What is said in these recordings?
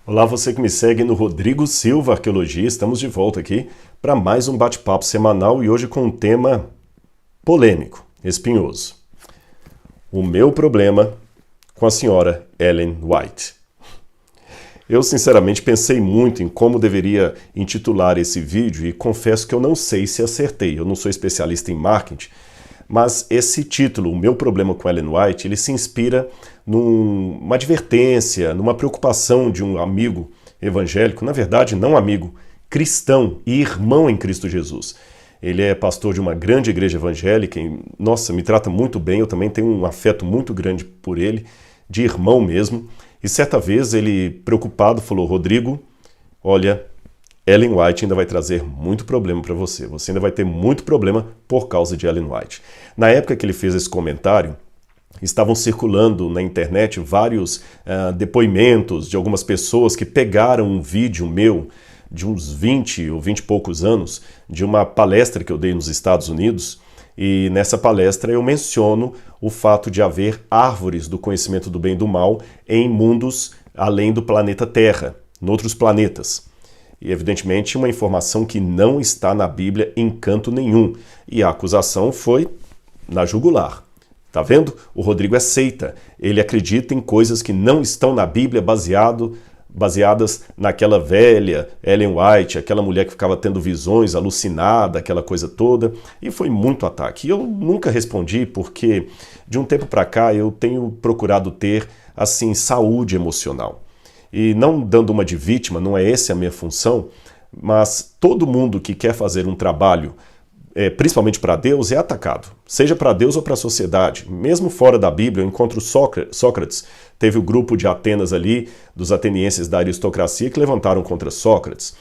Olá, você que me segue no Rodrigo Silva Arqueologia. Estamos de volta aqui para mais um bate-papo semanal e hoje com um tema polêmico, espinhoso. O meu problema com a senhora Ellen White. Eu sinceramente pensei muito em como deveria intitular esse vídeo e confesso que eu não sei se acertei. Eu não sou especialista em marketing, mas esse título, O Meu Problema com Ellen White, ele se inspira numa advertência, numa preocupação de um amigo evangélico, na verdade não amigo, cristão e irmão em Cristo Jesus. Ele é pastor de uma grande igreja evangélica e, nossa, me trata muito bem, eu também tenho um afeto muito grande por ele, de irmão mesmo. E certa vez ele, preocupado, falou: Rodrigo, olha, Ellen White ainda vai trazer muito problema para você. Você ainda vai ter muito problema por causa de Ellen White. Na época que ele fez esse comentário, estavam circulando na internet vários depoimentos de algumas pessoas que pegaram um vídeo meu de uns 20 ou 20 e poucos anos, de uma palestra que eu dei nos Estados Unidos, e nessa palestra eu menciono o fato de haver árvores do conhecimento do bem e do mal em mundos além do planeta Terra, em outros planetas. E, evidentemente, uma informação que não está na Bíblia em canto nenhum. E a acusação foi na jugular. Tá vendo? O Rodrigo é seita. Ele acredita em coisas que não estão na Bíblia baseadas naquela velha Ellen White, aquela mulher que ficava tendo visões, alucinada, aquela coisa toda. E foi muito ataque. E eu nunca respondi porque, de um tempo para cá, eu tenho procurado ter, assim, saúde emocional. E não dando uma de vítima, não é essa a minha função, mas todo mundo que quer fazer um trabalho, principalmente para Deus, é atacado. Seja para Deus ou para a sociedade. Mesmo fora da Bíblia, eu encontro Sócrates. Teve o grupo de Atenas ali, dos atenienses da aristocracia, que levantaram contra Sócrates.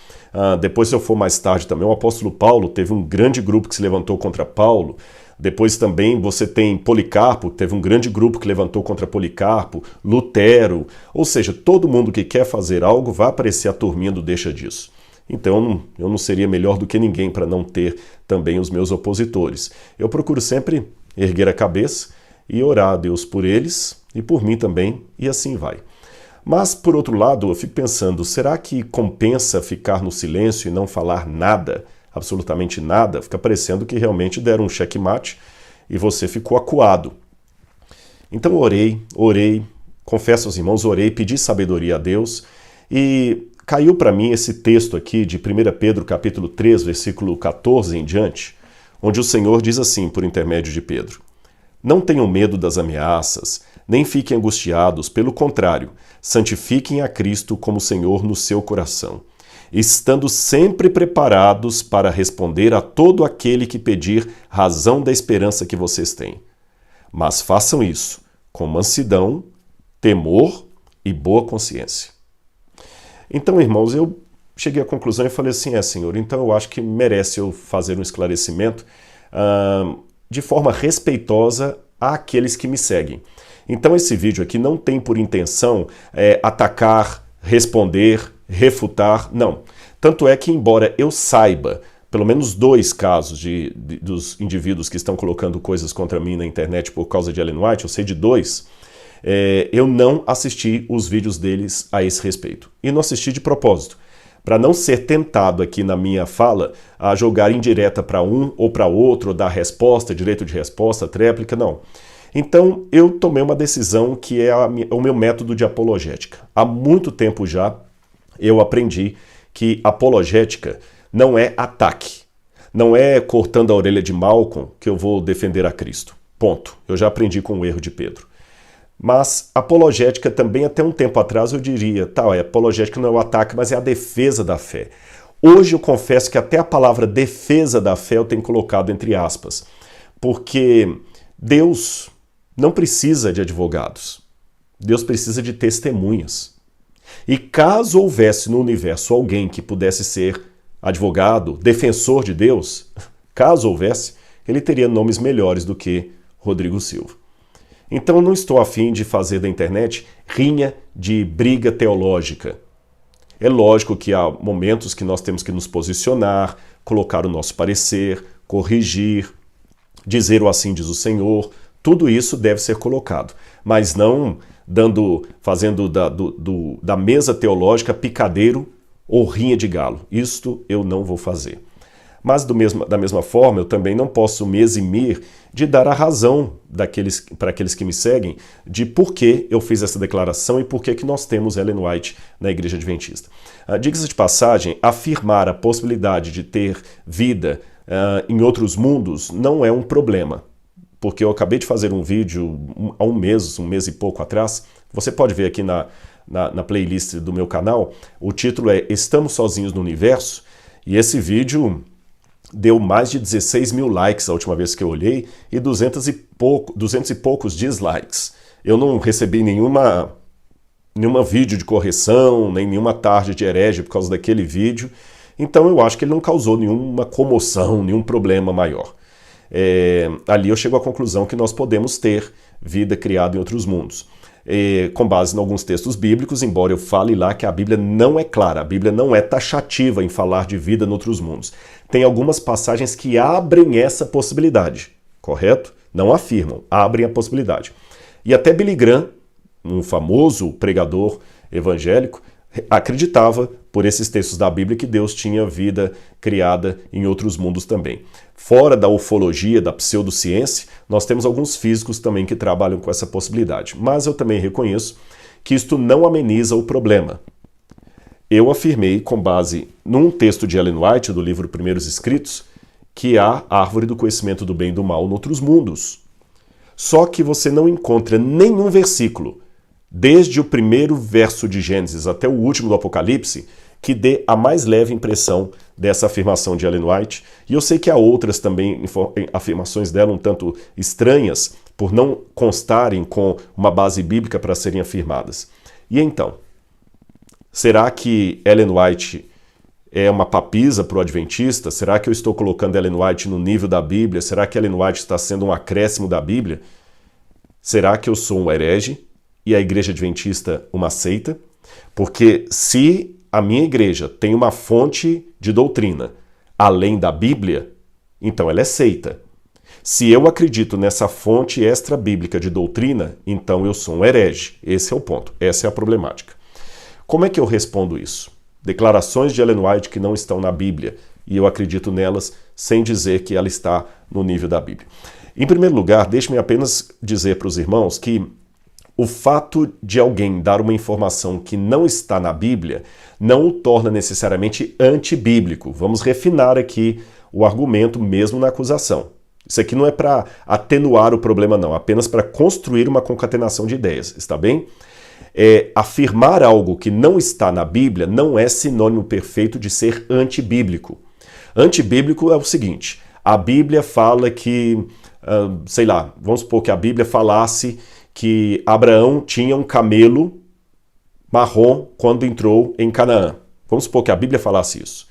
Depois, se eu for mais tarde também, o apóstolo Paulo teve um grande grupo que se levantou contra Paulo. Depois também você tem Policarpo, teve um grande grupo que levantou contra Policarpo, Lutero, ou seja, todo mundo que quer fazer algo vai aparecer a turminha do deixa disso. Então eu não seria melhor do que ninguém para não ter também os meus opositores. Eu procuro sempre erguer a cabeça e orar a Deus por eles e por mim também, e assim vai. Mas, por outro lado, eu fico pensando, será que compensa ficar no silêncio e não falar nada? Absolutamente nada, fica parecendo que realmente deram um checkmate e você ficou acuado. Então orei, confesso aos irmãos, orei, pedi sabedoria a Deus e caiu para mim esse texto aqui de 1 Pedro capítulo 3, versículo 14 em diante, onde o Senhor diz assim, por intermédio de Pedro: Não tenham medo das ameaças, nem fiquem angustiados, pelo contrário, santifiquem a Cristo como Senhor no seu coração, estando sempre preparados para responder a todo aquele que pedir razão da esperança que vocês têm. Mas façam isso com mansidão, temor e boa consciência. Então, irmãos, eu cheguei à conclusão e falei assim, Senhor, então eu acho que merece eu fazer um esclarecimento de forma respeitosa àqueles que me seguem. Então esse vídeo aqui não tem por intenção atacar, responder, refutar, não. Tanto é que, embora eu saiba pelo menos 2 casos dos indivíduos que estão colocando coisas contra mim na internet por causa de Ellen White, eu sei de 2, eu não assisti os vídeos deles a esse respeito. E não assisti de propósito, para não ser tentado aqui na minha fala a jogar indireta para um ou para outro, ou dar resposta, direito de resposta, tréplica, não. Então, eu tomei uma decisão que é o meu método de apologética. Há muito tempo já eu aprendi que apologética não é ataque. Não é cortando a orelha de Malcolm que eu vou defender a Cristo. Ponto. Eu já aprendi com o erro de Pedro. Mas apologética também, até um tempo atrás, eu diria, apologética não é o ataque, mas é a defesa da fé. Hoje eu confesso que até a palavra defesa da fé eu tenho colocado entre aspas. Porque Deus não precisa de advogados. Deus precisa de testemunhas. E caso houvesse no universo alguém que pudesse ser advogado, defensor de Deus, caso houvesse, ele teria nomes melhores do que Rodrigo Silva. Então eu não estou afim de fazer da internet rinha de briga teológica. É lógico que há momentos que nós temos que nos posicionar, colocar o nosso parecer, corrigir, dizer o assim diz o Senhor, tudo isso deve ser colocado, mas não fazendo da mesa teológica picadeiro ou rinha de galo. Isto eu não vou fazer. Mas da mesma forma, eu também não posso me eximir de dar a razão para aqueles que me seguem de por que eu fiz essa declaração e por que nós temos Ellen White na Igreja Adventista. Diga-se de passagem, afirmar a possibilidade de ter vida em outros mundos não é um problema. Porque eu acabei de fazer um vídeo há um mês e pouco atrás. Você pode ver aqui na playlist do meu canal. O título é Estamos Sozinhos no Universo. E esse vídeo deu mais de 16 mil likes a última vez que eu olhei e 200 e poucos dislikes. Eu não recebi nenhuma vídeo de correção, nem nenhuma tarde de herege por causa daquele vídeo. Então eu acho que ele não causou nenhuma comoção, nenhum problema maior. Ali eu chego à conclusão que nós podemos ter vida criada em outros mundos. Com base em alguns textos bíblicos, embora eu fale lá que a Bíblia não é clara, a Bíblia não é taxativa em falar de vida em outros mundos. Tem algumas passagens que abrem essa possibilidade, correto? Não afirmam, abrem a possibilidade. E até Billy Graham, um famoso pregador evangélico, acreditava, por esses textos da Bíblia, que Deus tinha vida criada em outros mundos também. Fora da ufologia, da pseudociência, nós temos alguns físicos também que trabalham com essa possibilidade. Mas eu também reconheço que isto não ameniza o problema. Eu afirmei, com base num texto de Ellen White, do livro Primeiros Escritos, que há árvore do conhecimento do bem e do mal em outros mundos. Só que você não encontra nenhum versículo, desde o primeiro verso de Gênesis até o último do Apocalipse, que dê a mais leve impressão dessa afirmação de Ellen White. E eu sei que há outras também afirmações dela um tanto estranhas, por não constarem com uma base bíblica para serem afirmadas. E então, será que Ellen White é uma papisa para o adventista? Será que eu estou colocando Ellen White no nível da Bíblia? Será que Ellen White está sendo um acréscimo da Bíblia? Será que eu sou um herege e a Igreja Adventista uma seita? Porque se a minha igreja tem uma fonte de doutrina além da Bíblia, então ela é seita. Se eu acredito nessa fonte extra-bíblica de doutrina, então eu sou um herege. Esse é o ponto, essa é a problemática. Como é que eu respondo isso? Declarações de Ellen White que não estão na Bíblia, e eu acredito nelas sem dizer que ela está no nível da Bíblia. Em primeiro lugar, deixe-me apenas dizer para os irmãos que o fato de alguém dar uma informação que não está na Bíblia não o torna necessariamente antibíblico. Vamos refinar aqui o argumento mesmo na acusação. Isso aqui não é para atenuar o problema não, apenas para construir uma concatenação de ideias, está bem? Afirmar algo que não está na Bíblia não é sinônimo perfeito de ser antibíblico. Antibíblico é o seguinte, a Bíblia fala que, vamos supor que a Bíblia falasse que Abraão tinha um camelo marrom quando entrou em Canaã. Vamos supor que a Bíblia falasse isso.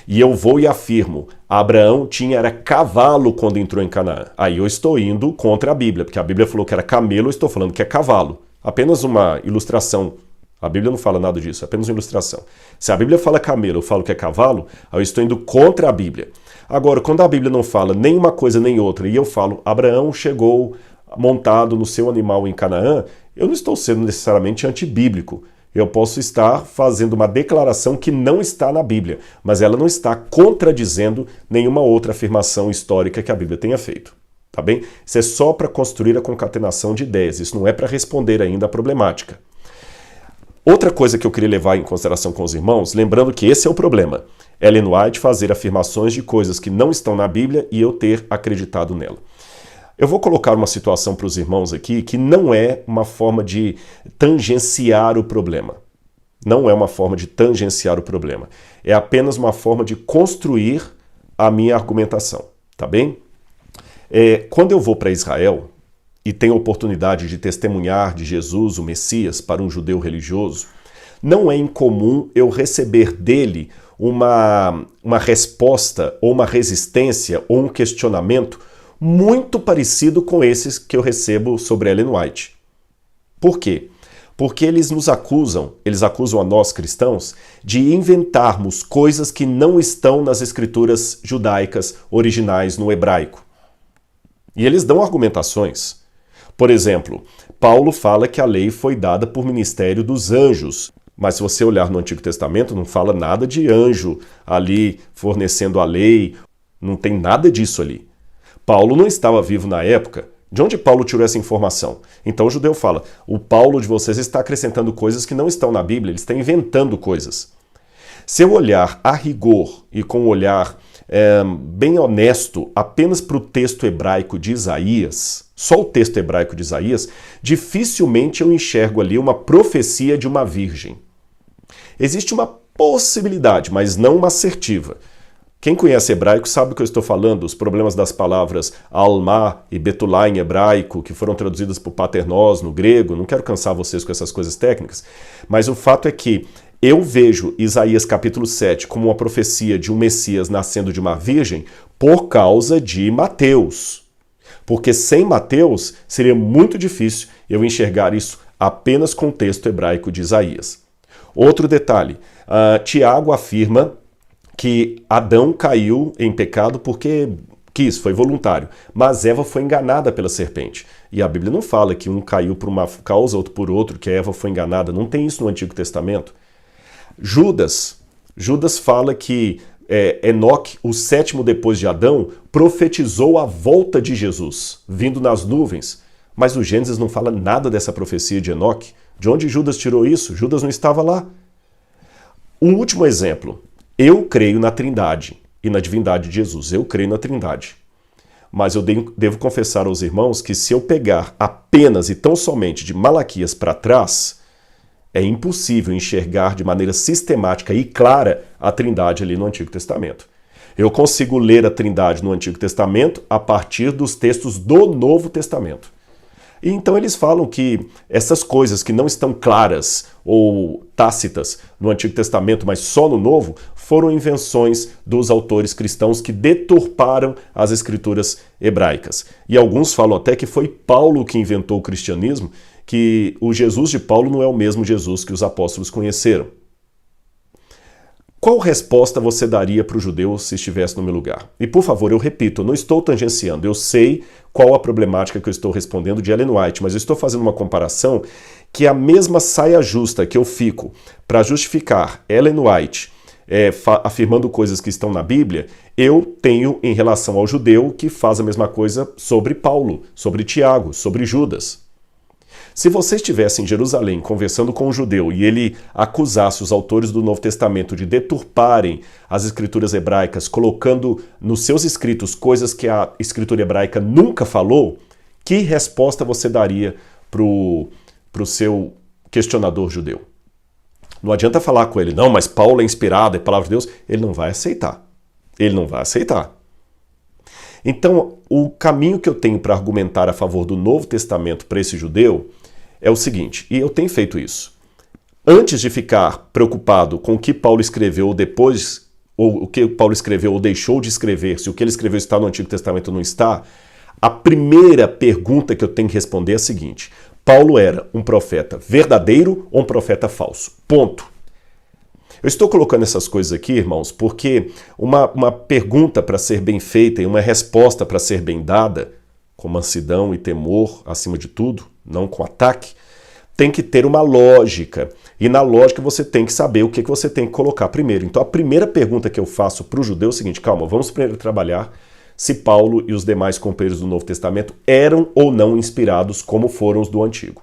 E eu vou e afirmo, Abraão era cavalo quando entrou em Canaã. Aí eu estou indo contra a Bíblia, porque a Bíblia falou que era camelo, eu estou falando que é cavalo. Apenas uma ilustração. A Bíblia não fala nada disso, é apenas uma ilustração. Se a Bíblia fala camelo, eu falo que é cavalo, aí eu estou indo contra a Bíblia. Agora, quando a Bíblia não fala nem uma coisa nem outra, e eu falo, Abraão chegou montado no seu animal em Canaã, eu não estou sendo necessariamente antibíblico. Eu posso estar fazendo uma declaração que não está na Bíblia, mas ela não está contradizendo nenhuma outra afirmação histórica que a Bíblia tenha feito. Tá bem? Isso é só para construir a concatenação de ideias, isso não é para responder ainda a problemática. Outra coisa que eu queria levar em consideração com os irmãos, lembrando que esse é o problema, Ellen White fazer afirmações de coisas que não estão na Bíblia e eu ter acreditado nela. Eu vou colocar uma situação para os irmãos aqui que não é uma forma de tangenciar o problema. Não é uma forma de tangenciar o problema. É apenas uma forma de construir a minha argumentação. Tá bem? Quando eu vou para Israel e tenho a oportunidade de testemunhar de Jesus, o Messias, para um judeu religioso, não é incomum eu receber dele uma resposta ou uma resistência ou um questionamento muito parecido com esses que eu recebo sobre Ellen White. Por quê? Porque eles acusam a nós cristãos de inventarmos coisas que não estão nas escrituras judaicas originais no hebraico. E eles dão argumentações. Por exemplo, Paulo fala que a lei foi dada por ministério dos anjos. Mas se você olhar no Antigo Testamento, não fala nada de anjo ali fornecendo a lei, não tem nada disso ali. Paulo não estava vivo na época. De onde Paulo tirou essa informação? Então o judeu fala, o Paulo de vocês está acrescentando coisas que não estão na Bíblia, ele está inventando coisas. Se eu olhar a rigor e com um olhar bem honesto apenas para o texto hebraico de Isaías, só o texto hebraico de Isaías, dificilmente eu enxergo ali uma profecia de uma virgem. Existe uma possibilidade, mas não uma assertiva. Quem conhece hebraico sabe o que eu estou falando, os problemas das palavras alma e betulá em hebraico, que foram traduzidas por paternós no grego. Não quero cansar vocês com essas coisas técnicas, mas o fato é que eu vejo Isaías capítulo 7 como uma profecia de um Messias nascendo de uma virgem por causa de Mateus. Porque sem Mateus seria muito difícil eu enxergar isso apenas com o texto hebraico de Isaías. Outro detalhe, Tiago afirma que Adão caiu em pecado porque quis, foi voluntário, mas Eva foi enganada pela serpente. E a Bíblia não fala que um caiu por uma causa, outro por outro, que a Eva foi enganada. Não tem isso no Antigo Testamento. Judas fala que Enoque, o sétimo depois de Adão, profetizou a volta de Jesus, vindo nas nuvens. Mas o Gênesis não fala nada dessa profecia de Enoque. De onde Judas tirou isso? Judas não estava lá. Um último exemplo. Eu creio na Trindade e na divindade de Jesus. Eu creio na Trindade. Mas eu devo confessar aos irmãos que se eu pegar apenas e tão somente de Malaquias para trás, é impossível enxergar de maneira sistemática e clara a Trindade ali no Antigo Testamento. Eu consigo ler a Trindade no Antigo Testamento a partir dos textos do Novo Testamento. E então eles falam que essas coisas que não estão claras ou tácitas no Antigo Testamento, mas só no Novo, foram invenções dos autores cristãos que deturparam as escrituras hebraicas. E alguns falam até que foi Paulo que inventou o cristianismo, que o Jesus de Paulo não é o mesmo Jesus que os apóstolos conheceram. Qual resposta você daria para o judeu se estivesse no meu lugar? E por favor, eu repito, eu não estou tangenciando, eu sei qual a problemática que eu estou respondendo de Ellen White, mas eu estou fazendo uma comparação que a mesma saia justa que eu fico para justificar Ellen White afirmando coisas que estão na Bíblia, eu tenho em relação ao judeu que faz a mesma coisa sobre Paulo, sobre Tiago, sobre Judas. Se você estivesse em Jerusalém conversando com um judeu e ele acusasse os autores do Novo Testamento de deturparem as escrituras hebraicas, colocando nos seus escritos coisas que a escritura hebraica nunca falou, que resposta você daria para o seu questionador judeu? Não adianta falar com ele, não, mas Paulo é inspirado, é palavra de Deus. Ele não vai aceitar. Ele não vai aceitar. Então, o caminho que eu tenho para argumentar a favor do Novo Testamento para esse judeu é o seguinte, e eu tenho feito isso. Antes de ficar preocupado com o que Paulo escreveu ou depois, ou o que Paulo escreveu ou deixou de escrever, se o que ele escreveu está no Antigo Testamento ou não está, a primeira pergunta que eu tenho que responder é a seguinte: Paulo era um profeta verdadeiro ou um profeta falso? Ponto. Eu estou colocando essas coisas aqui, irmãos, porque uma pergunta para ser bem feita e uma resposta para ser bem dada, com mansidão e temor, acima de tudo, não com ataque, tem que ter uma lógica. E na lógica você tem que saber o que você tem que colocar primeiro. Então a primeira pergunta que eu faço para o judeu é o seguinte: calma, vamos primeiro trabalhar se Paulo e os demais companheiros do Novo Testamento eram ou não inspirados como foram os do Antigo.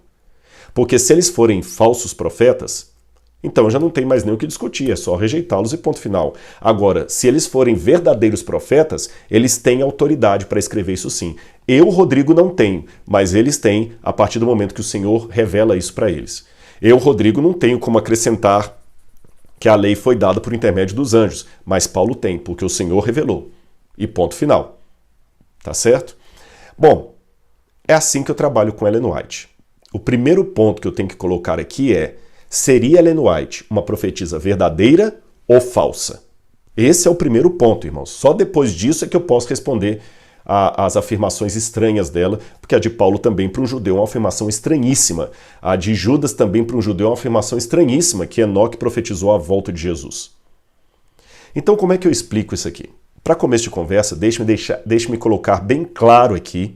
Porque se eles forem falsos profetas, então já não tem mais nem o que discutir, é só rejeitá-los e ponto final. Agora, se eles forem verdadeiros profetas, eles têm autoridade para escrever isso sim. Eu, Rodrigo, não tenho, mas eles têm a partir do momento que o Senhor revela isso para eles. Eu, Rodrigo, não tenho como acrescentar que a lei foi dada por intermédio dos anjos, mas Paulo tem, porque o Senhor revelou. E ponto final. Tá certo? Bom, é assim que eu trabalho com Ellen White. O primeiro ponto que eu tenho que colocar aqui é: seria Ellen White uma profetisa verdadeira ou falsa? Esse é o primeiro ponto, irmãos. Só depois disso é que eu posso responder às afirmações estranhas dela, porque a de Paulo também para um judeu é uma afirmação estranhíssima. A de Judas também para um judeu é uma afirmação estranhíssima, que Enoque profetizou a volta de Jesus. Então como é que eu explico isso aqui? Para começo de conversa, deixe-me colocar bem claro aqui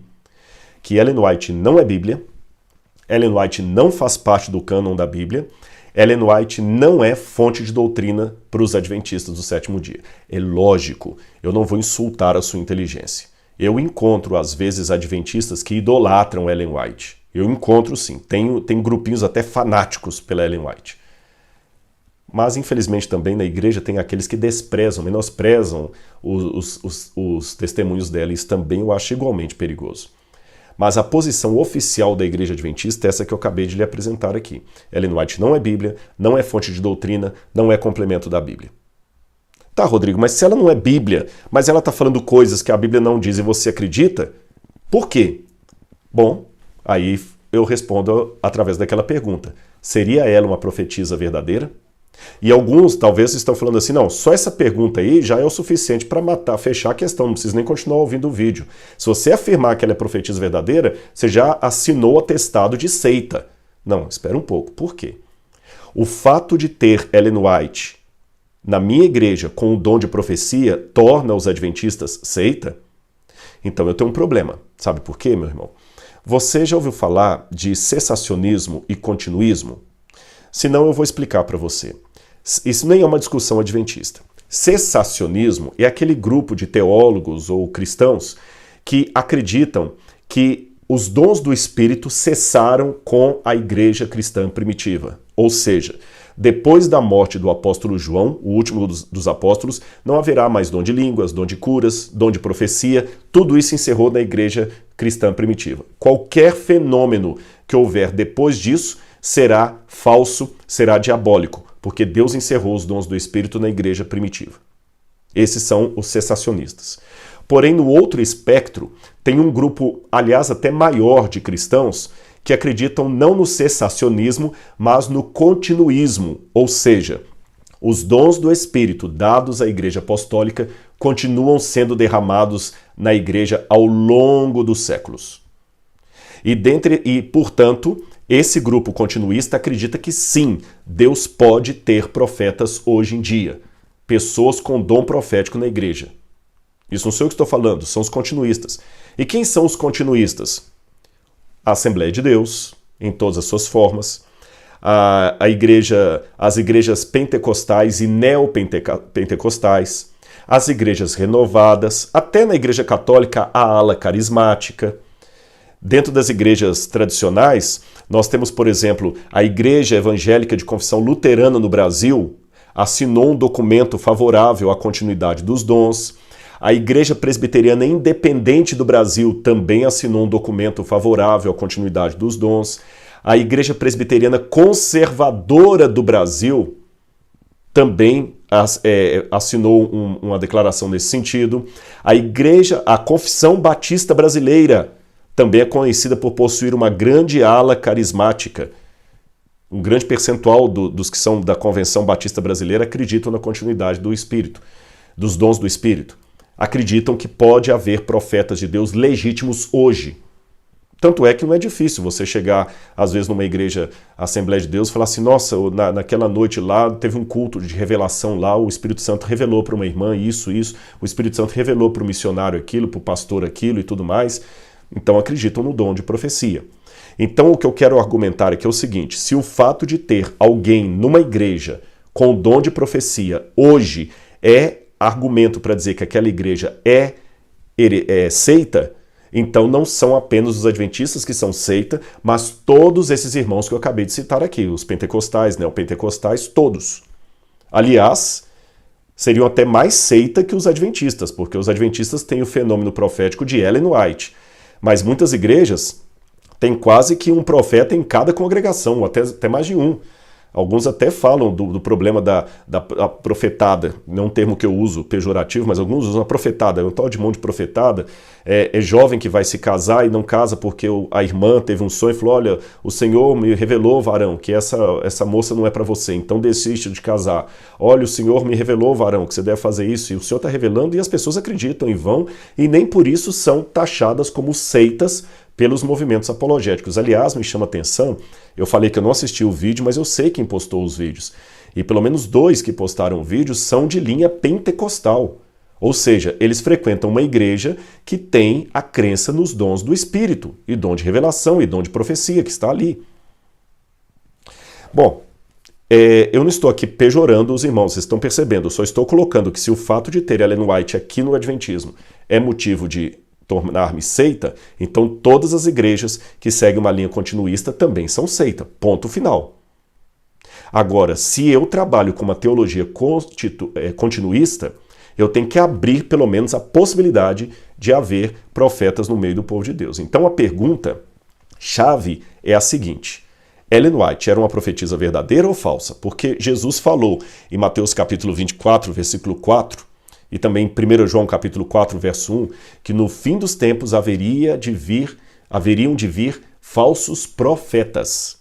que Ellen White não é Bíblia, Ellen White não faz parte do cânon da Bíblia. Ellen White não é fonte de doutrina para os adventistas do sétimo dia. É lógico, eu não vou insultar a sua inteligência. Eu encontro, às vezes, adventistas que idolatram Ellen White. Eu encontro, sim. Tem grupinhos até fanáticos pela Ellen White. Mas, infelizmente, também na igreja tem aqueles que desprezam, menosprezam os testemunhos dela. Isso também eu acho igualmente perigoso. Mas a posição oficial da igreja adventista é essa que eu acabei de lhe apresentar aqui. Ellen White não é Bíblia, não é fonte de doutrina, não é complemento da Bíblia. Tá, Rodrigo, mas se ela não é Bíblia, mas ela está falando coisas que a Bíblia não diz e você acredita, por quê? Bom, aí eu respondo através daquela pergunta. Seria ela uma profetisa verdadeira? E alguns talvez estão falando assim, não, só essa pergunta aí já é o suficiente para fechar a questão, não precisa nem continuar ouvindo o vídeo. Se você afirmar que ela é profetisa verdadeira, você já assinou o atestado de seita. Não, espera um pouco, por quê? O fato de ter Ellen White na minha igreja com o dom de profecia torna os adventistas seita? Então eu tenho um problema. Sabe por quê, meu irmão? Você já ouviu falar de cessacionismo e continuismo? Se não, eu vou explicar para você. Isso nem é uma discussão adventista. Cessacionismo é aquele grupo de teólogos ou cristãos que acreditam que os dons do Espírito cessaram com a igreja cristã primitiva. Ou seja, depois da morte do apóstolo João, o último dos apóstolos, não haverá mais dom de línguas, dom de curas, dom de profecia. Tudo isso encerrou na igreja cristã primitiva. Qualquer fenômeno que houver depois disso será falso, será diabólico, porque Deus encerrou os dons do Espírito na igreja primitiva. Esses são os cessacionistas. Porém, no outro espectro, tem um grupo, aliás, até maior de cristãos que acreditam não no cessacionismo, mas no continuismo, ou seja, os dons do Espírito dados à Igreja Apostólica continuam sendo derramados na Igreja ao longo dos séculos. Portanto, esse grupo continuista acredita que sim, Deus pode ter profetas hoje em dia, pessoas com dom profético na Igreja. Isso não sou eu que estou falando, são os continuistas. E quem são os continuistas? A Assembleia de Deus, em todas as suas formas, as igrejas pentecostais e neopentecostais, as igrejas renovadas, até na Igreja Católica a ala carismática. Dentro das igrejas tradicionais, nós temos, por exemplo, a Igreja Evangélica de Confissão Luterana no Brasil assinou um documento favorável à continuidade dos dons. A Igreja Presbiteriana Independente do Brasil também assinou um documento favorável à continuidade dos dons. A Igreja Presbiteriana Conservadora do Brasil também assinou uma declaração nesse sentido. A Confissão Batista Brasileira também é conhecida por possuir uma grande ala carismática. Um grande percentual dos que são da Convenção Batista Brasileira acreditam na continuidade do Espírito, dos dons do Espírito. Acreditam que pode haver profetas de Deus legítimos hoje. Tanto é que não é difícil você chegar, às vezes, numa igreja, Assembleia de Deus, e falar assim, nossa, naquela noite lá, teve um culto de revelação lá, o Espírito Santo revelou para uma irmã isso, o Espírito Santo revelou para o missionário aquilo, para o pastor aquilo e tudo mais. Então acreditam no dom de profecia. Então o que eu quero argumentar aqui é o seguinte, se o fato de ter alguém numa igreja com o dom de profecia hoje é argumento para dizer que aquela igreja é seita, então não são apenas os adventistas que são seita, mas todos esses irmãos que eu acabei de citar aqui, os pentecostais, neopentecostais, todos. Aliás, seriam até mais seita que os adventistas, porque os adventistas têm o fenômeno profético de Ellen White, mas muitas igrejas têm quase que um profeta em cada congregação, ou até mais de um. Alguns até falam do problema da profetada, não é um termo que eu uso pejorativo, mas alguns usam a profetada, é um tal de mão de profetada, é jovem que vai se casar e não casa porque a irmã teve um sonho e falou, olha, o Senhor me revelou, varão, que essa moça não é para você, então desiste de casar. Olha, o Senhor me revelou, varão, que você deve fazer isso, e o Senhor está revelando e as pessoas acreditam e vão, e nem por isso são taxadas como seitas pelos movimentos apologéticos. Aliás, me chama a atenção, eu falei que eu não assisti o vídeo, mas eu sei quem postou os vídeos. E pelo menos 2 que postaram o vídeo são de linha pentecostal. Ou seja, eles frequentam uma igreja que tem a crença nos dons do Espírito, e dom de revelação, e dom de profecia, que está ali. Bom, eu não estou aqui pejorando os irmãos, vocês estão percebendo, eu só estou colocando que se o fato de ter Ellen White aqui no Adventismo é motivo de tornar-me seita, então todas as igrejas que seguem uma linha continuista também são seita. Ponto final. Agora, se eu trabalho com uma teologia continuista, eu tenho que abrir pelo menos a possibilidade de haver profetas no meio do povo de Deus. Então a pergunta-chave é a seguinte: Ellen White era uma profetisa verdadeira ou falsa? Porque Jesus falou em Mateus capítulo 24, versículo 4, e também em 1 João capítulo 4, verso 1, que no fim dos tempos haveriam de vir falsos profetas.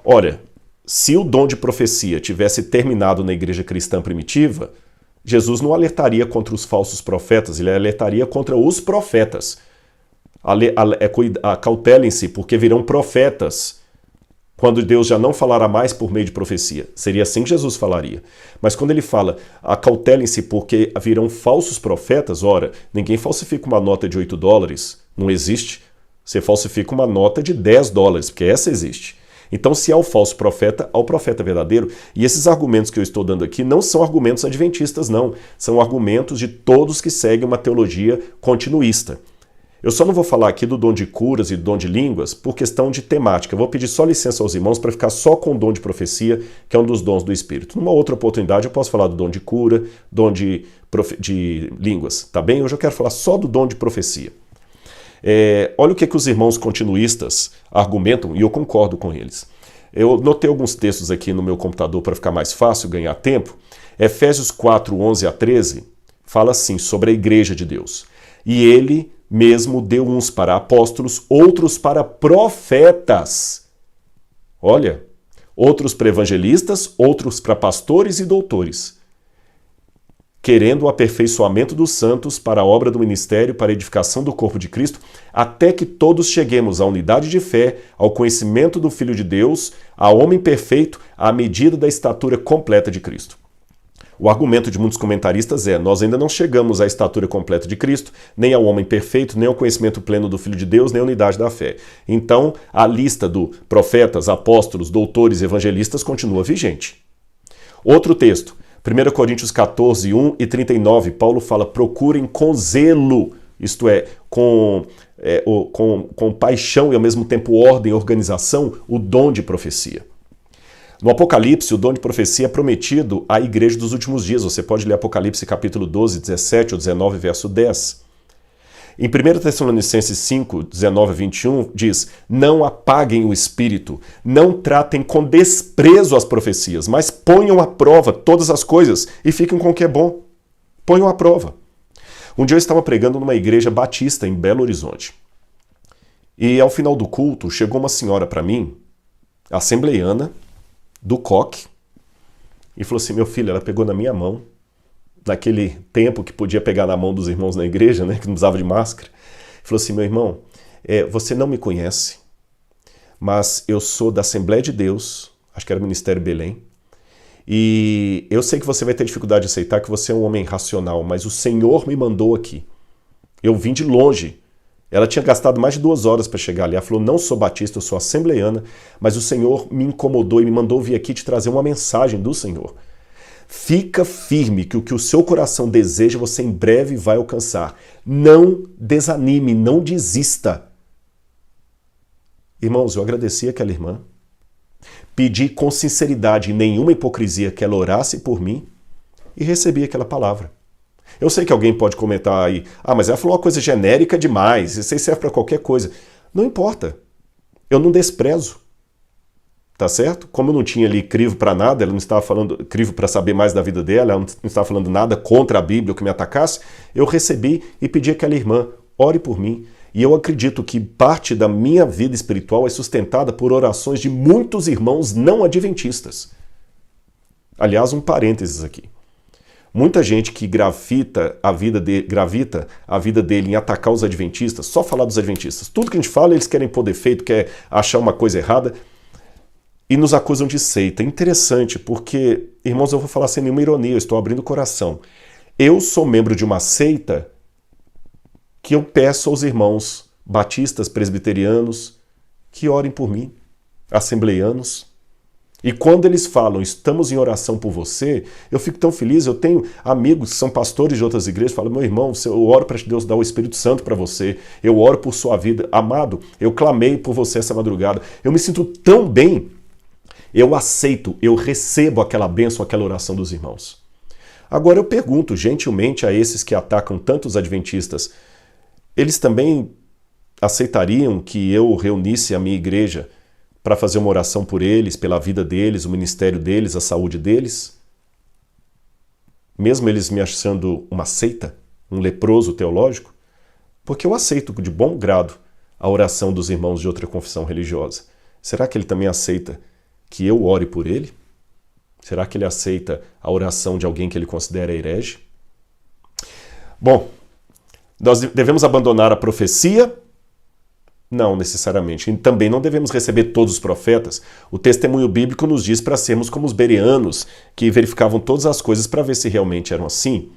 Ora, se o dom de profecia tivesse terminado na igreja cristã primitiva, Jesus não alertaria contra os falsos profetas, ele alertaria contra os profetas. Acautelem-se, porque virão profetas, quando Deus já não falará mais por meio de profecia. Seria assim que Jesus falaria. Mas quando ele fala, acautelem-se porque virão falsos profetas, ora, ninguém falsifica uma nota de $8, não existe. Você falsifica uma nota de $10, porque essa existe. Então, se há o falso profeta, há o profeta verdadeiro. E esses argumentos que eu estou dando aqui não são argumentos adventistas, não. São argumentos de todos que seguem uma teologia continuista. Eu só não vou falar aqui do dom de curas e do dom de línguas por questão de temática. Eu vou pedir só licença aos irmãos para ficar só com o dom de profecia, que é um dos dons do Espírito. Numa outra oportunidade eu posso falar do dom de cura, dom de línguas, tá bem? Hoje eu quero falar só do dom de profecia. Olha o que os irmãos continuistas argumentam, e eu concordo com eles. Eu notei alguns textos aqui no meu computador para ficar mais fácil ganhar tempo. Efésios 4, 11 a 13 fala assim sobre a igreja de Deus. E ele mesmo deu uns para apóstolos, outros para profetas. Olha, outros para evangelistas, outros para pastores e doutores, querendo o aperfeiçoamento dos santos para a obra do ministério, para a edificação do corpo de Cristo, até que todos cheguemos à unidade de fé, ao conhecimento do Filho de Deus, ao homem perfeito, à medida da estatura completa de Cristo. O argumento de muitos comentaristas é: nós ainda não chegamos à estatura completa de Cristo, nem ao homem perfeito, nem ao conhecimento pleno do Filho de Deus, nem à unidade da fé. Então, a lista do profetas, apóstolos, doutores e evangelistas continua vigente. Outro texto, 1 Coríntios 14, 1 e 39, Paulo fala: procurem com zelo, isto é, com paixão e ao mesmo tempo ordem e organização, o dom de profecia. No Apocalipse, o dom de profecia é prometido à igreja dos últimos dias. Você pode ler Apocalipse capítulo 12, 17 ou 19, verso 10. Em 1 Tessalonicenses 5, 19 a 21, diz: não apaguem o espírito, não tratem com desprezo as profecias, mas ponham à prova todas as coisas e fiquem com o que é bom. Ponham à prova. Um dia eu estava pregando numa igreja batista em Belo Horizonte. E ao final do culto, chegou uma senhora para mim, assembleiana, do coque, e falou assim: meu filho, ela pegou na minha mão, naquele tempo que podia pegar na mão dos irmãos na igreja, né, que não precisava de máscara, falou assim: meu irmão, você não me conhece, mas eu sou da Assembleia de Deus, acho que era o Ministério Belém, e eu sei que você vai ter dificuldade de aceitar que você é um homem racional, mas o Senhor me mandou aqui. Eu vim de longe. Ela tinha gastado mais de 2 horas para chegar ali. Ela falou: não sou batista, eu sou assembleiana, mas o Senhor me incomodou e me mandou vir aqui te trazer uma mensagem do Senhor. Fica firme que o que o seu coração deseja, você em breve vai alcançar. Não desanime, não desista. Irmãos, eu agradeci àquela irmã, pedi com sinceridade e nenhuma hipocrisia que ela orasse por mim e recebi aquela palavra. Eu sei que alguém pode comentar aí: mas ela falou uma coisa genérica demais, isso aí serve para qualquer coisa. Não importa, eu não desprezo, tá certo? Como eu não tinha ali crivo para nada, ela não estava falando crivo para saber mais da vida dela, ela não estava falando nada contra a Bíblia ou que me atacasse, eu recebi e pedi àquela irmã: ore por mim. E eu acredito que parte da minha vida espiritual é sustentada por orações de muitos irmãos não adventistas. Aliás, um parênteses aqui. Muita gente que gravita a vida dele em atacar os adventistas, só falar dos adventistas. Tudo que a gente fala, eles querem pôr defeito, quer achar uma coisa errada e nos acusam de seita. Interessante, porque, irmãos, eu vou falar sem nenhuma ironia, eu estou abrindo o coração. Eu sou membro de uma seita que eu peço aos irmãos batistas, presbiterianos, que orem por mim, assembleianos. E quando eles falam, estamos em oração por você, eu fico tão feliz. Eu tenho amigos que são pastores de outras igrejas, falam, meu irmão, eu oro para Deus dar o Espírito Santo para você, eu oro por sua vida. Amado, eu clamei por você essa madrugada. Eu me sinto tão bem, eu aceito, eu recebo aquela bênção, aquela oração dos irmãos. Agora eu pergunto gentilmente a esses que atacam tantos adventistas, eles também aceitariam que eu reunisse a minha igreja para fazer uma oração por eles, pela vida deles, o ministério deles, a saúde deles? Mesmo eles me achando uma seita, um leproso teológico? Porque eu aceito de bom grado a oração dos irmãos de outra confissão religiosa. Será que ele também aceita que eu ore por ele? Será que ele aceita a oração de alguém que ele considera herege? Bom, nós devemos abandonar a profecia? Não necessariamente. E também não devemos receber todos os profetas. O testemunho bíblico nos diz para sermos como os bereanos, que verificavam todas as coisas para ver se realmente eram assim.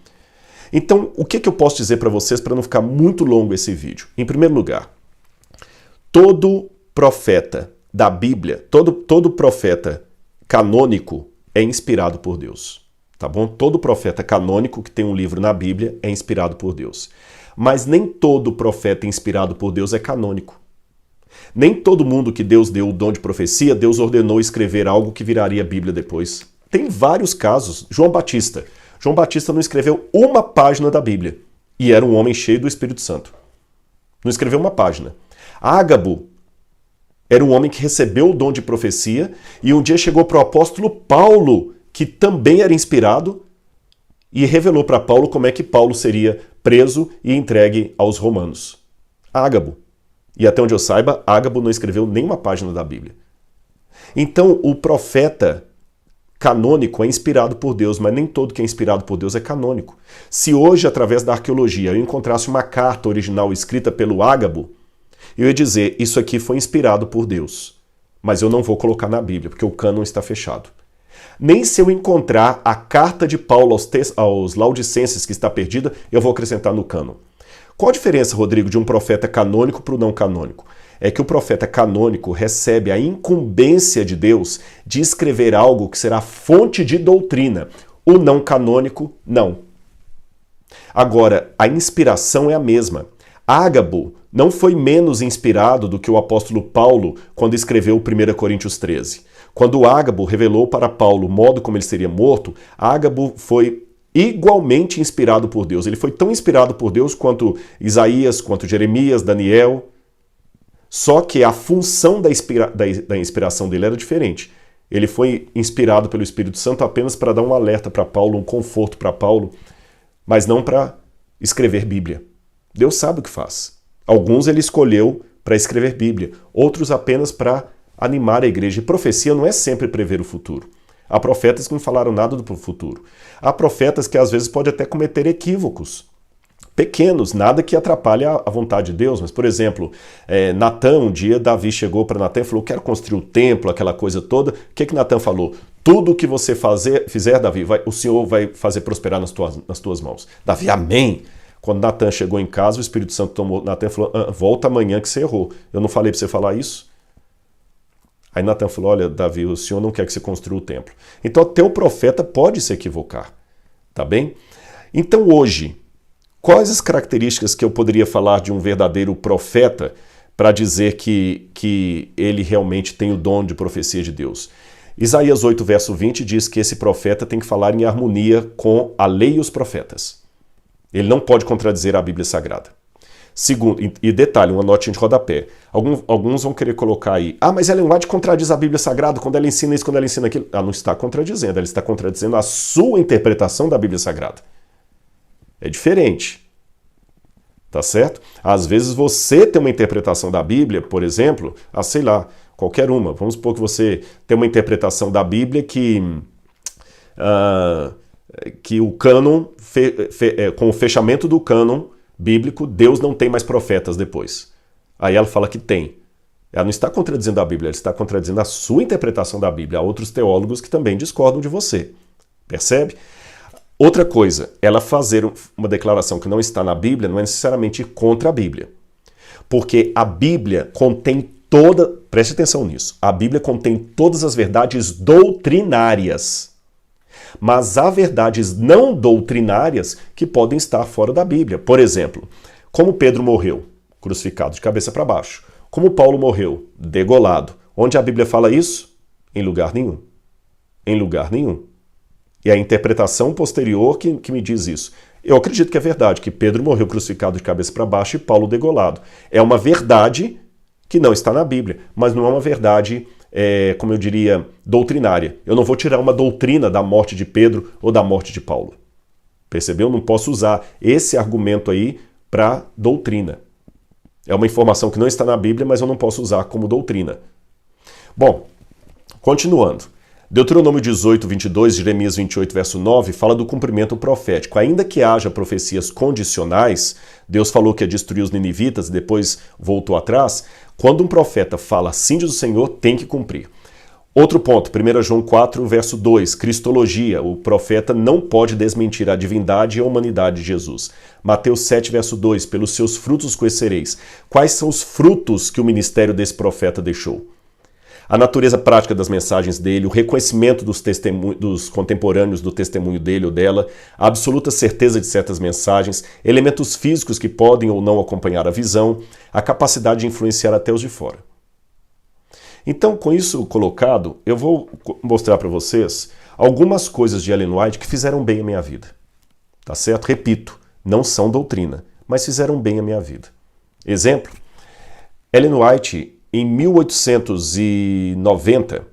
Então, o que eu posso dizer para vocês para não ficar muito longo esse vídeo? Em primeiro lugar, todo profeta da Bíblia, todo profeta canônico é inspirado por Deus. Tá bom? Todo profeta canônico que tem um livro na Bíblia é inspirado por Deus. Mas nem todo profeta inspirado por Deus é canônico. Nem todo mundo que Deus deu o dom de profecia, Deus ordenou escrever algo que viraria Bíblia depois. Tem vários casos. João Batista. João Batista não escreveu uma página da Bíblia. E era um homem cheio do Espírito Santo. Não escreveu uma página. Ágabo era um homem que recebeu o dom de profecia e um dia chegou para o apóstolo Paulo, que também era inspirado, e revelou para Paulo como é que Paulo seria preso e entregue aos romanos. Ágabo. E até onde eu saiba, Ágabo não escreveu nenhuma página da Bíblia. Então, o profeta canônico é inspirado por Deus, mas nem todo que é inspirado por Deus é canônico. Se hoje, através da arqueologia, eu encontrasse uma carta original escrita pelo Ágabo, eu ia dizer, isso aqui foi inspirado por Deus. Mas eu não vou colocar na Bíblia, porque o cânon está fechado. Nem se eu encontrar a carta de Paulo aos Laodicenses que está perdida, eu vou acrescentar no cânon. Qual a diferença, Rodrigo, de um profeta canônico para o não canônico? É que o profeta canônico recebe a incumbência de Deus de escrever algo que será fonte de doutrina. O não canônico, não. Agora, a inspiração é a mesma. Ágabo não foi menos inspirado do que o apóstolo Paulo quando escreveu 1 Coríntios 13. Quando Ágabo revelou para Paulo o modo como ele seria morto, Ágabo foi igualmente inspirado por Deus. Ele foi tão inspirado por Deus quanto Isaías, quanto Jeremias, Daniel. Só que a função da inspiração dele era diferente. Ele foi inspirado pelo Espírito Santo apenas para dar um alerta para Paulo, um conforto para Paulo, mas não para escrever Bíblia. Deus sabe o que faz. Alguns ele escolheu para escrever Bíblia, outros apenas para animar a igreja. E profecia não é sempre prever o futuro. Há profetas que não falaram nada do futuro. Há profetas que às vezes podem até cometer equívocos pequenos, nada que atrapalhe a vontade de Deus. Mas, por exemplo, Natã, um dia Davi chegou para Natã e falou, quero construir o templo, aquela coisa toda. O que Natã falou? Tudo o que você fizer, Davi, o Senhor vai fazer prosperar nas tuas mãos. Davi, amém. Quando Natã chegou em casa, o Espírito Santo tomou Natã e falou, volta amanhã que você errou. Eu não falei para você falar isso? Aí Natã falou, olha, Davi, o Senhor não quer que você construa o templo. Então até o profeta pode se equivocar, tá bem? Então hoje, quais as características que eu poderia falar de um verdadeiro profeta para dizer que ele realmente tem o dom de profecia de Deus? Isaías 8, verso 20 diz que esse profeta tem que falar em harmonia com a lei e os profetas. Ele não pode contradizer a Bíblia Sagrada. Segundo, e detalhe, uma notinha de rodapé. Alguns vão querer colocar aí, mas Ellen White contradiz a Bíblia Sagrada quando ela ensina isso, quando ela ensina aquilo. Ela não está contradizendo, ela está contradizendo a sua interpretação da Bíblia Sagrada. É diferente. Tá certo? Às vezes você tem uma interpretação da Bíblia, por exemplo, sei lá, qualquer uma. Vamos supor que você tem uma interpretação da Bíblia que o cânon, com o fechamento do cânon bíblico, Deus não tem mais profetas depois. Aí ela fala que tem. Ela não está contradizendo a Bíblia, ela está contradizendo a sua interpretação da Bíblia. Há outros teólogos que também discordam de você. Percebe? Outra coisa, ela fazer uma declaração que não está na Bíblia não é necessariamente contra a Bíblia. Porque a Bíblia contém preste atenção nisso, a Bíblia contém todas as verdades doutrinárias. Mas há verdades não doutrinárias que podem estar fora da Bíblia. Por exemplo, como Pedro morreu, crucificado de cabeça para baixo. Como Paulo morreu, degolado. Onde a Bíblia fala isso? Em lugar nenhum. Em lugar nenhum. E a interpretação posterior que me diz isso. Eu acredito que é verdade, que Pedro morreu crucificado de cabeça para baixo e Paulo degolado. É uma verdade que não está na Bíblia, mas não é uma verdade, como eu diria, doutrinária. Eu não vou tirar uma doutrina da morte de Pedro ou da morte de Paulo. Percebeu? Não posso usar esse argumento aí para doutrina. É uma informação que não está na Bíblia, mas eu não posso usar como doutrina. Bom, continuando. Deuteronômio 18, 22, Jeremias 28, verso 9, fala do cumprimento profético. Ainda que haja profecias condicionais, Deus falou que ia destruir os ninivitas e depois voltou atrás. Quando um profeta fala assim diz o Senhor, tem que cumprir. Outro ponto, 1 João 4, verso 2, Cristologia. O profeta não pode desmentir a divindade e a humanidade de Jesus. Mateus 7, verso 2, pelos seus frutos conhecereis. Quais são os frutos que o ministério desse profeta deixou? A natureza prática das mensagens dele, o reconhecimento dos contemporâneos do testemunho dele ou dela, a absoluta certeza de certas mensagens, elementos físicos que podem ou não acompanhar a visão, a capacidade de influenciar até os de fora. Então, com isso colocado, eu vou mostrar para vocês algumas coisas de Ellen White que fizeram bem a minha vida. Tá certo? Repito, não são doutrina, mas fizeram bem a minha vida. Exemplo, Ellen White, em 1890,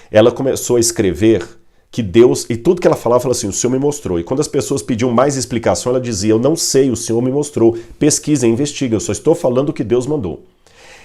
ela começou a escrever que Deus, e tudo que ela falava assim, o Senhor me mostrou. E quando as pessoas pediam mais explicação, ela dizia, eu não sei, o Senhor me mostrou. Pesquisem, investiguem, eu só estou falando o que Deus mandou.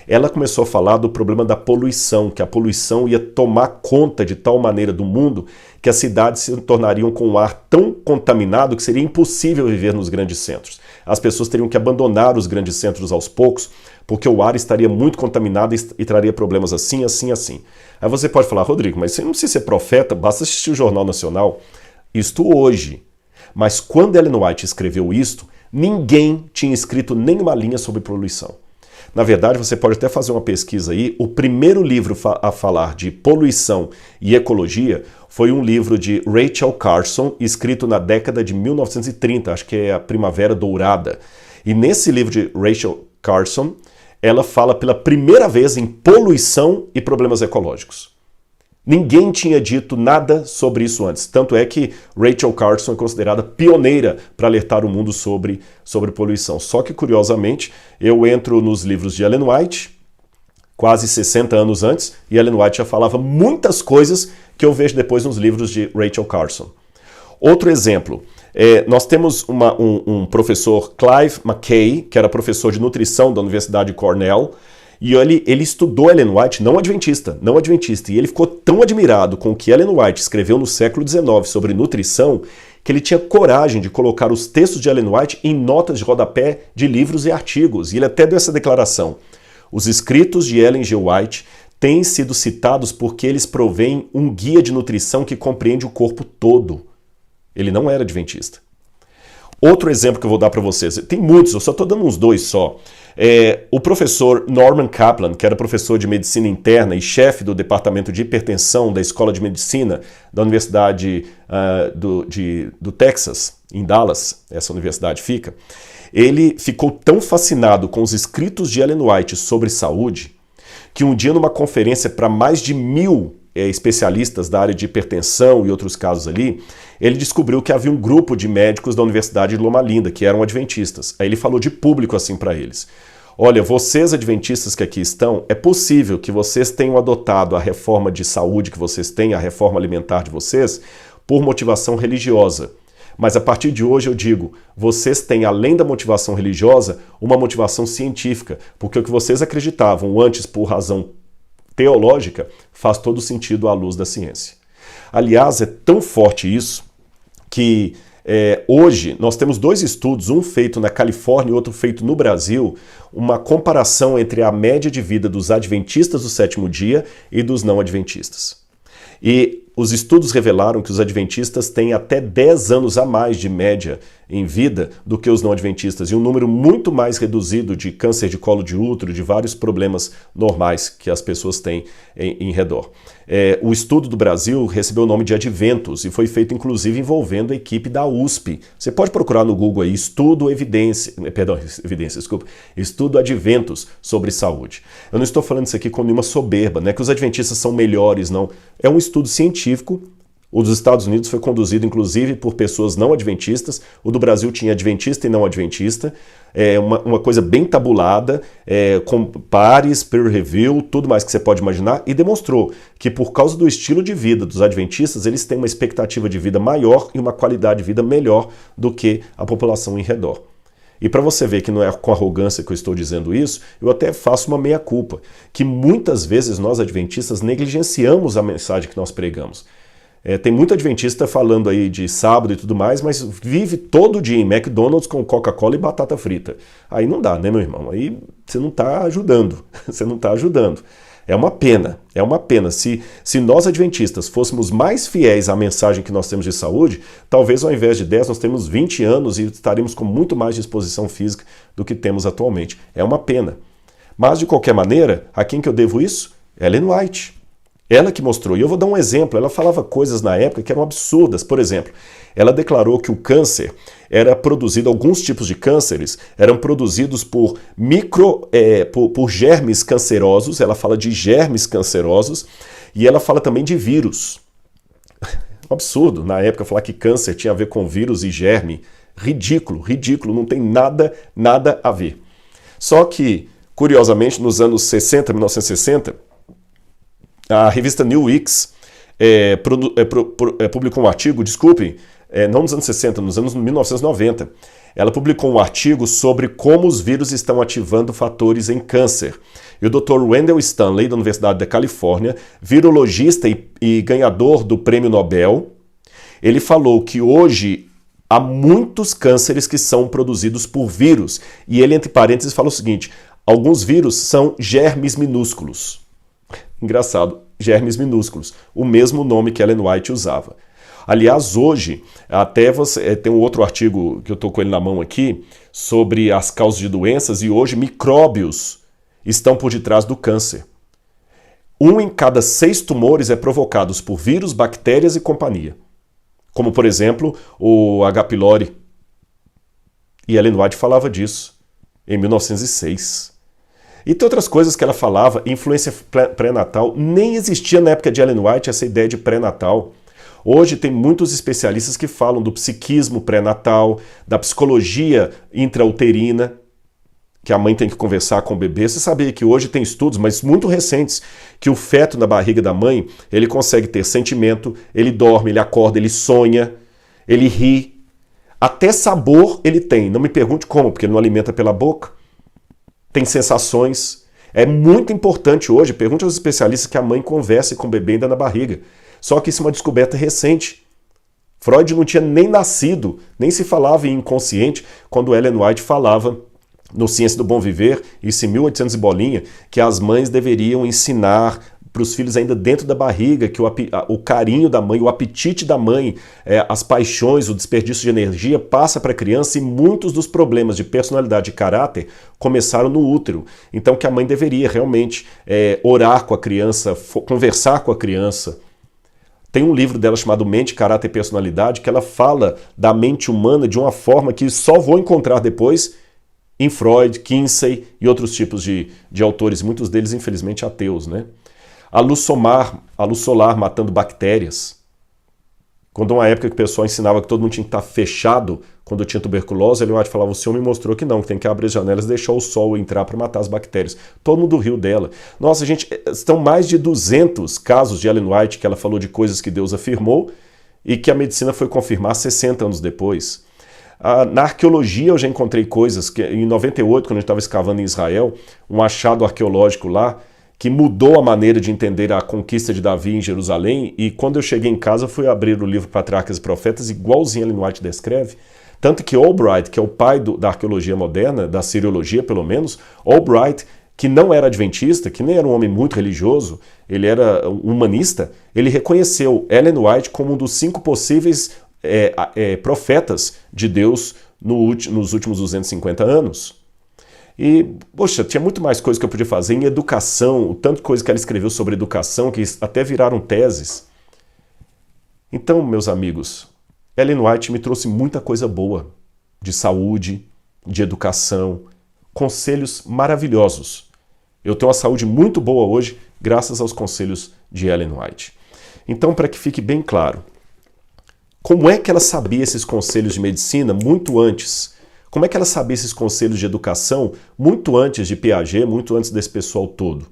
Ela começou a falar do problema da poluição, que a poluição ia tomar conta de tal maneira do mundo que as cidades se tornariam com um ar tão contaminado que seria impossível viver nos grandes centros. As pessoas teriam que abandonar os grandes centros aos poucos, porque o ar estaria muito contaminado e traria problemas assim, assim, assim. Aí você pode falar, Rodrigo, mas você não precisa ser profeta, basta assistir o Jornal Nacional. Isto hoje. Mas quando Ellen White escreveu isto, ninguém tinha escrito nenhuma linha sobre poluição. Na verdade, você pode até fazer uma pesquisa aí. O primeiro livro a falar de poluição e ecologia foi um livro de Rachel Carson, escrito na década de 1930, acho que é a Primavera Dourada. E nesse livro de Rachel Carson, ela fala pela primeira vez em poluição e problemas ecológicos. Ninguém tinha dito nada sobre isso antes. Tanto é que Rachel Carson é considerada pioneira para alertar o mundo sobre poluição. Só que, curiosamente, eu entro nos livros de Ellen White, quase 60 anos antes, e Ellen White já falava muitas coisas que eu vejo depois nos livros de Rachel Carson. Outro exemplo, nós temos um professor, Clive McKay, que era professor de nutrição da Universidade de Cornell, e ele estudou Ellen White, não adventista, e ele ficou tão admirado com o que Ellen White escreveu no século XIX sobre nutrição, que ele tinha coragem de colocar os textos de Ellen White em notas de rodapé de livros e artigos, e ele até deu essa declaração. Os escritos de Ellen G. White têm sido citados porque eles provêm um guia de nutrição que compreende o corpo todo. Ele não era adventista. Outro exemplo que eu vou dar para vocês, tem muitos, eu só estou dando uns dois só. O professor Norman Kaplan, que era professor de medicina interna e chefe do departamento de hipertensão da Escola de Medicina da Universidade do Texas, em Dallas, essa universidade fica, ele ficou tão fascinado com os escritos de Ellen White sobre saúde, que um dia numa conferência para mais de 1000 especialistas da área de hipertensão e outros casos ali, ele descobriu que havia um grupo de médicos da Universidade de Loma Linda, que eram adventistas. Aí ele falou de público assim para eles. Olha, vocês adventistas que aqui estão, é possível que vocês tenham adotado a reforma de saúde que vocês têm, a reforma alimentar de vocês, por motivação religiosa. Mas a partir de hoje eu digo, vocês têm, além da motivação religiosa, uma motivação científica, porque o que vocês acreditavam antes por razão teológica faz todo sentido à luz da ciência. Aliás, é tão forte isso que hoje nós temos dois estudos, um feito na Califórnia e outro feito no Brasil, uma comparação entre a média de vida dos adventistas do sétimo dia e dos não adventistas. E os estudos revelaram que os adventistas têm até 10 anos a mais de média em vida do que os não adventistas e um número muito mais reduzido de câncer de colo de útero, de vários problemas normais que as pessoas têm em redor. O estudo do Brasil recebeu o nome de Adventus e foi feito inclusive envolvendo a equipe da USP. Você pode procurar no Google aí, estudo Adventus sobre saúde. Eu não estou falando isso aqui com nenhuma soberba, não é que os adventistas são melhores, não. É um estudo científico. O dos Estados Unidos foi conduzido, inclusive, por pessoas não adventistas. O do Brasil tinha adventista e não adventista. É uma coisa bem tabulada, com pares, peer review, tudo mais que você pode imaginar, e demonstrou que por causa do estilo de vida dos adventistas, eles têm uma expectativa de vida maior e uma qualidade de vida melhor do que a população em redor. E para você ver que não é com arrogância que eu estou dizendo isso, eu até faço uma meia-culpa, que muitas vezes nós adventistas negligenciamos a mensagem que nós pregamos. Tem muito adventista falando aí de sábado e tudo mais, mas vive todo dia em McDonald's com Coca-Cola e batata frita. Aí não dá, né, meu irmão? Aí você não está ajudando, você não está ajudando. É uma pena, é uma pena. Se nós adventistas fôssemos mais fiéis à mensagem que nós temos de saúde, talvez ao invés de 10 nós temos 20 anos e estaremos com muito mais disposição física do que temos atualmente. É uma pena. Mas, de qualquer maneira, a quem que eu devo isso? Ellen White. Ela que mostrou, e eu vou dar um exemplo, ela falava coisas na época que eram absurdas. Por exemplo, ela declarou que o câncer era produzido, alguns tipos de cânceres eram produzidos por germes cancerosos, ela fala de germes cancerosos, e ela fala também de vírus. Um absurdo, na época, falar que câncer tinha a ver com vírus e germe. Ridículo, ridículo, não tem nada a ver. Só que, curiosamente, nos anos 1960, a revista New Weeks publicou um artigo, não nos anos 60, nos anos 1990. Ela publicou um artigo sobre como os vírus estão ativando fatores em câncer. E o Dr. Wendell Stanley, da Universidade da Califórnia, virologista e ganhador do Prêmio Nobel, ele falou que hoje há muitos cânceres que são produzidos por vírus. E ele, entre parênteses, fala o seguinte: alguns vírus são germes minúsculos. Engraçado, germes minúsculos, o mesmo nome que Ellen White usava. Aliás, hoje, até você tem um outro artigo que eu estou com ele na mão aqui, sobre as causas de doenças, e hoje micróbios estão por detrás do câncer. 1 em cada 6 tumores é provocados por vírus, bactérias e companhia. Como, por exemplo, o H. pylori. E Ellen White falava disso em 1906. E tem outras coisas que ela falava, influência pré-natal, nem existia na época de Ellen White essa ideia de pré-natal. Hoje tem muitos especialistas que falam do psiquismo pré-natal, da psicologia intrauterina, que a mãe tem que conversar com o bebê. Você sabia que hoje tem estudos, mas muito recentes, que o feto na barriga da mãe, ele consegue ter sentimento, ele dorme, ele acorda, ele sonha, ele ri. Até sabor ele tem. Não me pergunte como, porque ele não alimenta pela boca. Tem sensações. É muito importante hoje, pergunte aos especialistas, que a mãe converse com o bebê ainda na barriga. Só que isso é uma descoberta recente. Freud não tinha nem nascido, nem se falava em inconsciente, quando Ellen White falava no Ciência do Bom Viver, isso em 1800 e bolinha, que as mães deveriam ensinar para os filhos ainda dentro da barriga, que o carinho da mãe, o apetite da mãe, as paixões, o desperdício de energia passa para a criança, e muitos dos problemas de personalidade e caráter começaram no útero. Então que a mãe deveria realmente orar com a criança, conversar com a criança. Tem um livro dela chamado Mente, Caráter e Personalidade, que ela fala da mente humana de uma forma que só vou encontrar depois em Freud, Kinsey e outros tipos de autores, muitos deles infelizmente ateus, né? A luz solar matando bactérias. Quando uma época que o pessoal ensinava que todo mundo tinha que estar fechado quando tinha tuberculose, Ellen White falava: o senhor me mostrou que não, que tem que abrir as janelas e deixar o sol entrar para matar as bactérias. Todo mundo riu dela. Nossa, gente, estão mais de 200 casos de Ellen White que ela falou de coisas que Deus afirmou e que a medicina foi confirmar 60 anos depois. Na arqueologia eu já encontrei coisas que em 98, quando a gente estava escavando em Israel, um achado arqueológico lá, que mudou a maneira de entender a conquista de Davi em Jerusalém, e quando eu cheguei em casa fui abrir o livro Patriarcas e Profetas, igualzinho Ellen White descreve, tanto que Albright, que é o pai da arqueologia moderna, da siriologia pelo menos, Albright que não era adventista, que nem era um homem muito religioso, ele era um humanista, ele reconheceu Ellen White como um dos 5 possíveis profetas de Deus nos últimos 250 anos. E, poxa, tinha muito mais coisa que eu podia fazer em educação, o tanto de coisa que ela escreveu sobre educação, que até viraram teses. Então, meus amigos, Ellen White me trouxe muita coisa boa, de saúde, de educação, conselhos maravilhosos. Eu tenho uma saúde muito boa hoje, graças aos conselhos de Ellen White. Então, para que fique bem claro, como é que ela sabia esses conselhos de medicina muito antes? Como é que ela sabia esses conselhos de educação muito antes de Piaget, muito antes desse pessoal todo?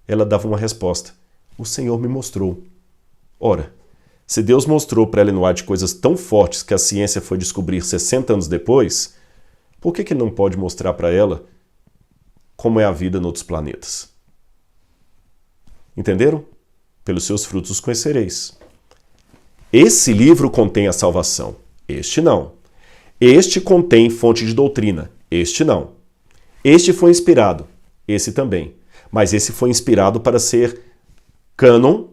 Ela dava uma resposta. O Senhor me mostrou. Ora, se Deus mostrou para Ellen White coisas tão fortes que a ciência foi descobrir 60 anos depois, por que Ele não pode mostrar para ela como é a vida em outros planetas? Entenderam? Pelos seus frutos os conhecereis. Esse livro contém a salvação. Este não. Este contém fonte de doutrina. Este não. Este foi inspirado. Esse também. Mas esse foi inspirado para ser cânon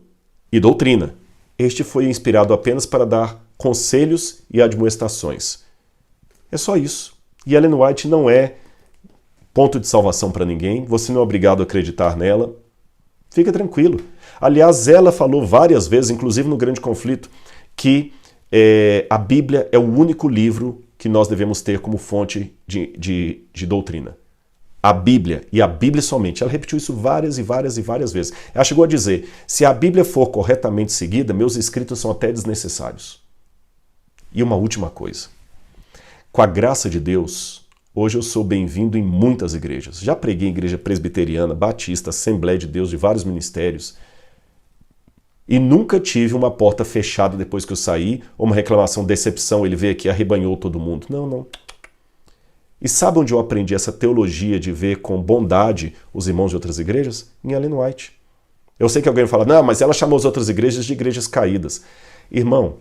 e doutrina. Este foi inspirado apenas para dar conselhos e admoestações. É só isso. E Ellen White não é ponto de salvação para ninguém. Você não é obrigado a acreditar nela. Fica tranquilo. Aliás, ela falou várias vezes, inclusive no Grande Conflito, que a Bíblia é o único livro que nós devemos ter como fonte de doutrina. A Bíblia, e a Bíblia somente. Ela repetiu isso várias e várias e várias vezes. Ela chegou a dizer, se a Bíblia for corretamente seguida, meus escritos são até desnecessários. E uma última coisa. Com a graça de Deus, hoje eu sou bem-vindo em muitas igrejas. Já preguei em igreja presbiteriana, batista, Assembleia de Deus, de vários ministérios. E nunca tive uma porta fechada depois que eu saí, ou uma reclamação, decepção, ele veio aqui e arrebanhou todo mundo. Não, não. E sabe onde eu aprendi essa teologia de ver com bondade os irmãos de outras igrejas? Em Ellen White. Eu sei que alguém vai falar, não, mas ela chamou as outras igrejas de igrejas caídas. Irmão,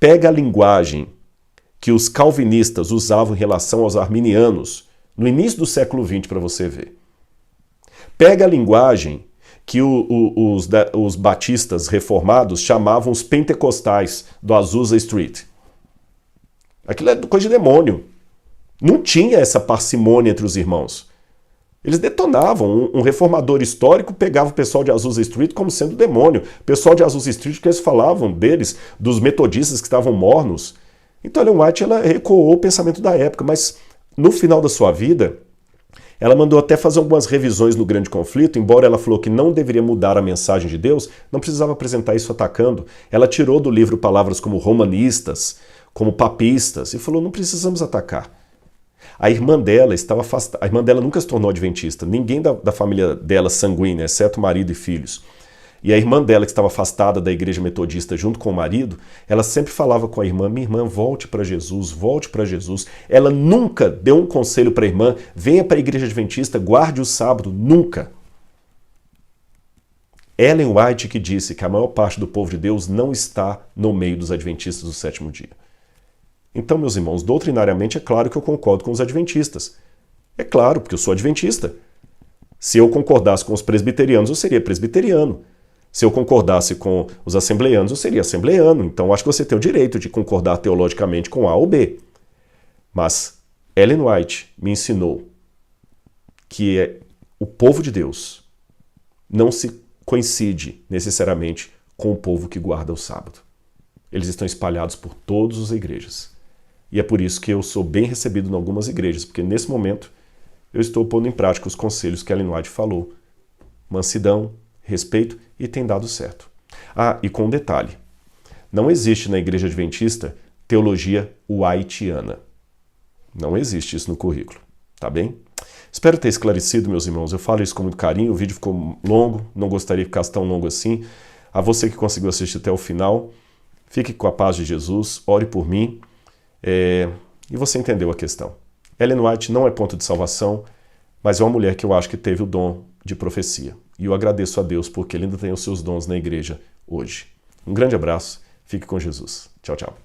pega a linguagem que os calvinistas usavam em relação aos arminianos no início do século XX para você ver. Pega a linguagem que os batistas reformados chamavam os pentecostais do Azusa Street. Aquilo é coisa de demônio. Não tinha essa parcimônia entre os irmãos. Eles detonavam. Um reformador histórico pegava o pessoal de Azusa Street como sendo demônio. O pessoal de Azusa Street, que eles falavam deles, dos metodistas que estavam mornos. Então, Ellen White, ela recuou o pensamento da época, mas no final da sua vida, ela mandou até fazer algumas revisões no Grande Conflito, embora ela falou que não deveria mudar a mensagem de Deus, não precisava apresentar isso atacando. Ela tirou do livro palavras como romanistas, como papistas, e falou, não precisamos atacar. A irmã dela estava afastada, a irmã dela nunca se tornou adventista, ninguém da família dela sanguínea, exceto marido e filhos. E a irmã dela, que estava afastada da igreja metodista junto com o marido, ela sempre falava com a irmã, minha irmã, volte para Jesus, volte para Jesus. Ela nunca deu um conselho para a irmã, venha para a igreja adventista, guarde o sábado, nunca. Ellen White que disse que a maior parte do povo de Deus não está no meio dos adventistas do sétimo dia. Então, meus irmãos, doutrinariamente é claro que eu concordo com os adventistas. É claro, porque eu sou adventista. Se eu concordasse com os presbiterianos, eu seria presbiteriano. Se eu concordasse com os assembleianos, eu seria assembleiano. Então, acho que você tem o direito de concordar teologicamente com A ou B. Mas Ellen White me ensinou que o povo de Deus não se coincide necessariamente com o povo que guarda o sábado. Eles estão espalhados por todas as igrejas. E é por isso que eu sou bem recebido em algumas igrejas, porque nesse momento eu estou pondo em prática os conselhos que Ellen White falou. Mansidão, respeito, e tem dado certo. Ah, e com um detalhe. Não existe na igreja adventista teologia whiteana. Não existe isso no currículo, tá bem? Espero ter esclarecido, meus irmãos. Eu falo isso com muito carinho, o vídeo ficou longo, não gostaria que ficasse tão longo assim. A você que conseguiu assistir até o final, fique com a paz de Jesus, ore por mim. E você entendeu a questão. Ellen White não é ponto de salvação, mas é uma mulher que eu acho que teve o dom de profecia. E eu agradeço a Deus porque Ele ainda tem os seus dons na igreja hoje. Um grande abraço, fique com Jesus. Tchau, tchau.